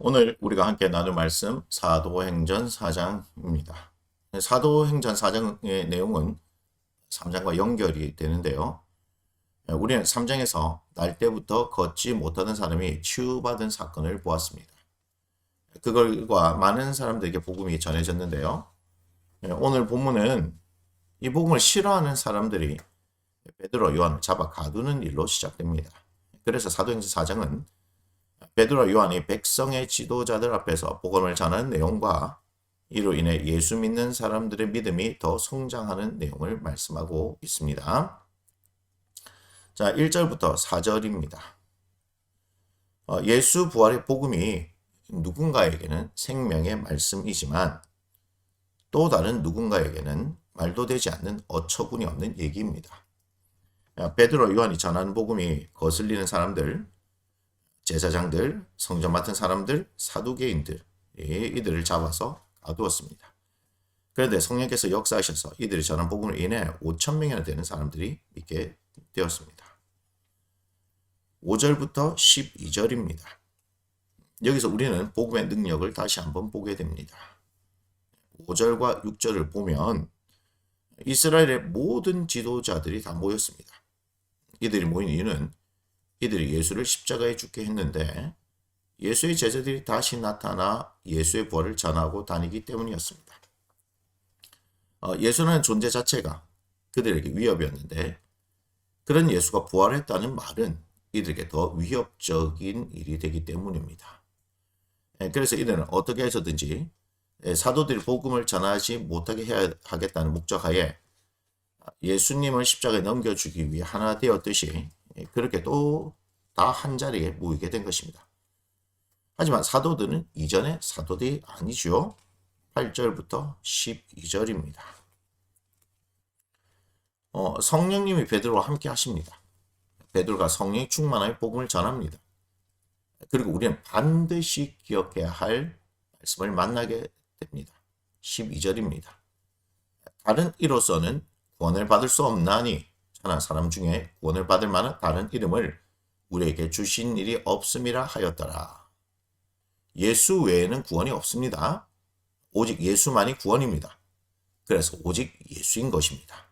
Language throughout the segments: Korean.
오늘 우리가 함께 나눌 말씀 사도행전 4장입니다. 사도행전 4장의 내용은 3장과 연결이 되는데요. 우리는 3장에서 날 때부터 걷지 못하던 사람이 치유받은 사건을 보았습니다. 그걸과 많은 사람들에게 복음이 전해졌는데요. 오늘 본문은 이 복음을 싫어하는 사람들이 베드로, 요한을 잡아 가두는 일로 시작됩니다. 그래서 사도행전 4장은 베드로와 요한이 백성의 지도자들 앞에서 복음을 전하는 내용과 이로 인해 예수 믿는 사람들의 믿음이 더 성장하는 내용을 말씀하고 있습니다. 자, 1절부터 4절입니다. 예수 부활의 복음이 누군가에게는 생명의 말씀이지만 또 다른 누군가에게는 말도 되지 않는 어처구니 없는 얘기입니다. 베드로, 요한이 전하는 복음이 거슬리는 사람들, 제사장들, 성전 맡은 사람들, 사두개인들, 이들을 잡아서 가두었습니다. 그런데 성령께서 역사하셔서 이들이 전한 복음으로 인해 5천 명이나 되는 사람들이 믿게 되었습니다. 5절부터 12절입니다. 여기서 우리는 복음의 능력을 다시 한번 보게 됩니다. 5절과 6절을 보면 이스라엘의 모든 지도자들이 다 모였습니다. 이들이 모인 이유는 이들이 예수를 십자가에 죽게 했는데 예수의 제자들이 다시 나타나 예수의 부활을 전하고 다니기 때문이었습니다. 예수라는 존재 자체가 그들에게 위협이었는데 그런 예수가 부활했다는 말은 이들에게 더 위협적인 일이 되기 때문입니다. 그래서 이들은 어떻게 해서든지 사도들이 복음을 전하지 못하게 해야 하겠다는 목적하에 예수님을 십자가에 넘겨주기 위해 하나 되었듯이 그렇게 또 다 한자리에 모이게 된 것입니다. 하지만 사도들은 이전의 사도들이 아니죠. 8절부터 12절입니다. 성령님이 베드로와 함께 하십니다. 베드로가 성령이 충만하여 복음을 전합니다. 그리고 우리는 반드시 기억해야 할 말씀을 만나게 됩니다. 12절입니다. 다른 이로서는 구원을 받을 수 없나니 천한 사람 중에 구원을 받을 만한 다른 이름을 우리에게 주신 일이 없음이라 하였더라. 예수 외에는 구원이 없습니다. 오직 예수만이 구원입니다. 그래서 오직 예수인 것입니다.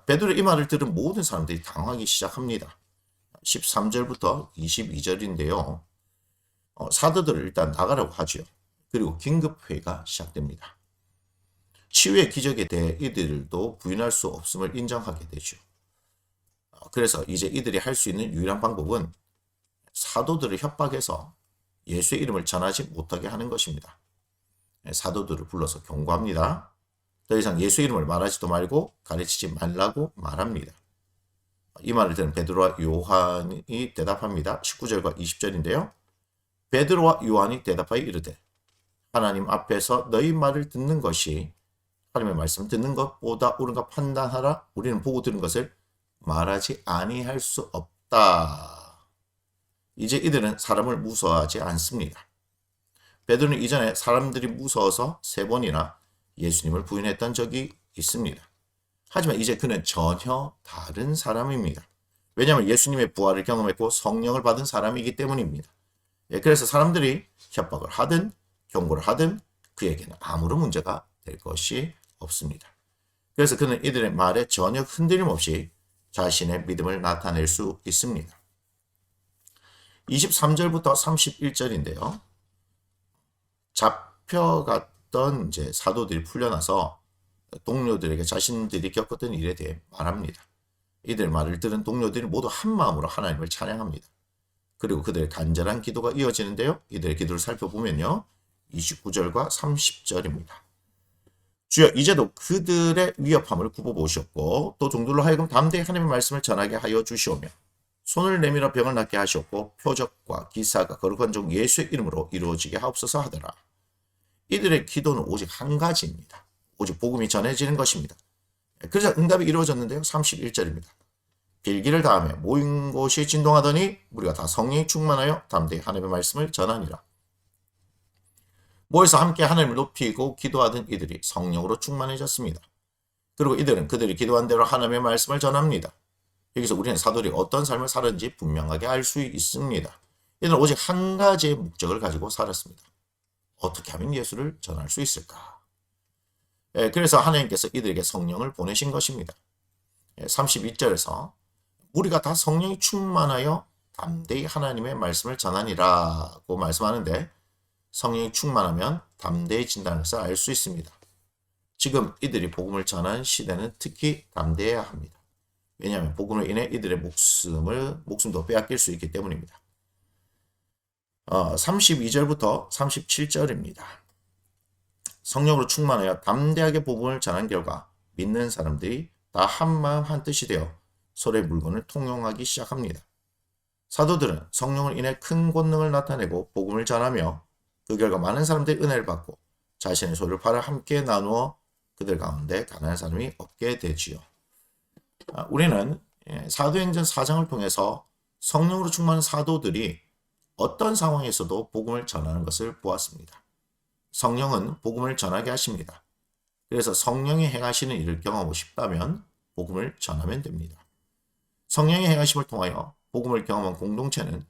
베드로의 이 말을 들은 모든 사람들이 당황하기 시작합니다. 13절부터 22절인데요. 사도들을 일단 나가라고 하죠. 그리고 긴급회의가 시작됩니다. 치유의 기적에 대해 이들도 부인할 수 없음을 인정하게 되죠. 그래서 이제 이들이 할 수 있는 유일한 방법은 사도들을 협박해서 예수의 이름을 전하지 못하게 하는 것입니다. 사도들을 불러서 경고합니다. 더 이상 예수의 이름을 말하지도 말고 가르치지 말라고 말합니다. 이 말을 들은 베드로와 요한이 대답합니다. 19절과 20절인데요. 베드로와 요한이 대답하여 이르되 하나님 앞에서 너희 말을 듣는 것이 하나님의 말씀 듣는 것보다 옳은가 판단하라. 우리는 보고 들은 것을 말하지 아니할 수 없다. 이제 이들은 사람을 무서워하지 않습니다. 베드로는 이전에 사람들이 무서워서 3번이나 예수님을 부인했던 적이 있습니다. 하지만 이제 그는 전혀 다른 사람입니다. 왜냐하면 예수님의 부활을 경험했고 성령을 받은 사람이기 때문입니다. 그래서 사람들이 협박을 하든 경고를 하든 그에게는 아무런 문제가 될 것이 없습니다. 그래서 그는 이들의 말에 전혀 흔들림 없이 자신의 믿음을 나타낼 수 있습니다. 23절부터 31절인데요. 잡혀갔던 이제 사도들이 풀려나서 동료들에게 자신들이 겪었던 일에 대해 말합니다. 이들 말을 들은 동료들이 모두 한 마음으로 하나님을 찬양합니다. 그리고 그들의 간절한 기도가 이어지는데요. 이들의 기도를 살펴보면요. 29절과 30절입니다. 주여 이제도 그들의 위협함을 굽어보시옵고 또 종들로 하여금 담대히 하나님의 말씀을 전하게 하여 주시오며 손을 내밀어 병을 낫게 하시옵고 표적과 기사가 거룩한 종 예수의 이름으로 이루어지게 하옵소서 하더라. 이들의 기도는 오직 한 가지입니다. 오직 복음이 전해지는 것입니다. 그래서 응답이 이루어졌는데요. 31절입니다. 빌기를 다하며 모인 곳이 진동하더니 우리가 다 성령이 충만하여 담대히 하나님의 말씀을 전하니라. 모여서 함께 하나님을 높이고 기도하던 이들이 성령으로 충만해졌습니다. 그리고 이들은 그들이 기도한 대로 하나님의 말씀을 전합니다. 여기서 우리는 사도들이 어떤 삶을 살았는지 분명하게 알 수 있습니다. 이들은 오직 한 가지의 목적을 가지고 살았습니다. 어떻게 하면 예수를 전할 수 있을까? 그래서 하나님께서 이들에게 성령을 보내신 것입니다. 32절에서 우리가 다 성령이 충만하여 담대히 하나님의 말씀을 전하니라고 말씀하는데, 성령이 충만하면 담대해진다는 것을 알 수 있습니다. 지금 이들이 복음을 전하는 시대는 특히 담대해야 합니다. 왜냐하면 복음으로 인해 이들의 목숨도 빼앗길 수 있기 때문입니다. 32절부터 37절입니다. 성령으로 충만하여 담대하게 복음을 전한 결과 믿는 사람들이 다 한마음 한뜻이 되어 서로의 물건을 통용하기 시작합니다. 사도들은 성령을 인해 큰 권능을 나타내고 복음을 전하며 그 결과 많은 사람들이 은혜를 받고 자신의 소유를 팔아 함께 나누어 그들 가운데 가난한 사람이 없게 되지요. 우리는 사도행전 4장을 통해서 성령으로 충만한 사도들이 어떤 상황에서도 복음을 전하는 것을 보았습니다. 성령은 복음을 전하게 하십니다. 그래서 성령이 행하시는 일을 경험하고 싶다면 복음을 전하면 됩니다. 성령의 행하심을 통하여 복음을 경험한 공동체는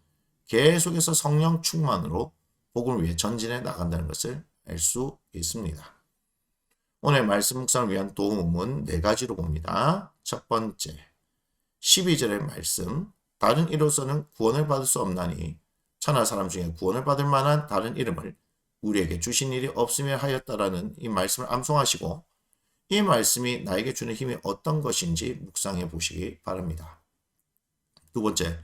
계속해서 성령 충만으로 복음을 위해 전진해 나간다는 것을 알 수 있습니다. 오늘 말씀 묵상을 위한 도움은 4가지로 봅니다. 첫 번째, 12절의 말씀, 다른 이로서는 구원을 받을 수 없나니 천하 사람 중에 구원을 받을 만한 다른 이름을 우리에게 주신 일이 없으며 하였다라는 이 말씀을 암송하시고, 이 말씀이 나에게 주는 힘이 어떤 것인지 묵상해 보시기 바랍니다. 두 번째,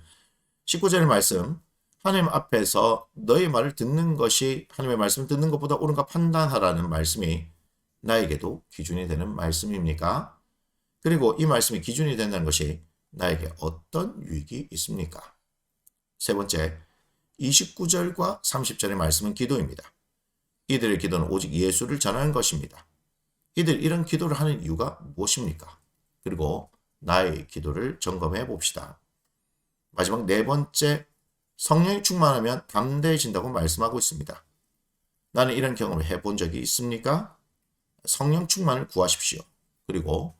19절의 말씀, 하나님 앞에서 너의 말을 듣는 것이 하나님의 말씀을 듣는 것보다 옳은가 판단하라는 말씀이 나에게도 기준이 되는 말씀입니까? 그리고 이 말씀이 기준이 된다는 것이 나에게 어떤 유익이 있습니까? 세 번째, 29절과 30절의 말씀은 기도입니다. 이들의 기도는 오직 예수를 전하는 것입니다. 이들 이런 기도를 하는 이유가 무엇입니까? 그리고 나의 기도를 점검해 봅시다. 마지막 4번째, 성령이 충만하면 담대해진다고 말씀하고 있습니다. 나는 이런 경험을 해본 적이 있습니까? 성령 충만을 구하십시오. 그리고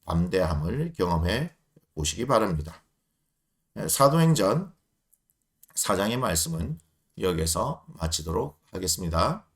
담대함을 경험해 보시기 바랍니다. 사도행전 4장의 말씀은 여기에서 마치도록 하겠습니다.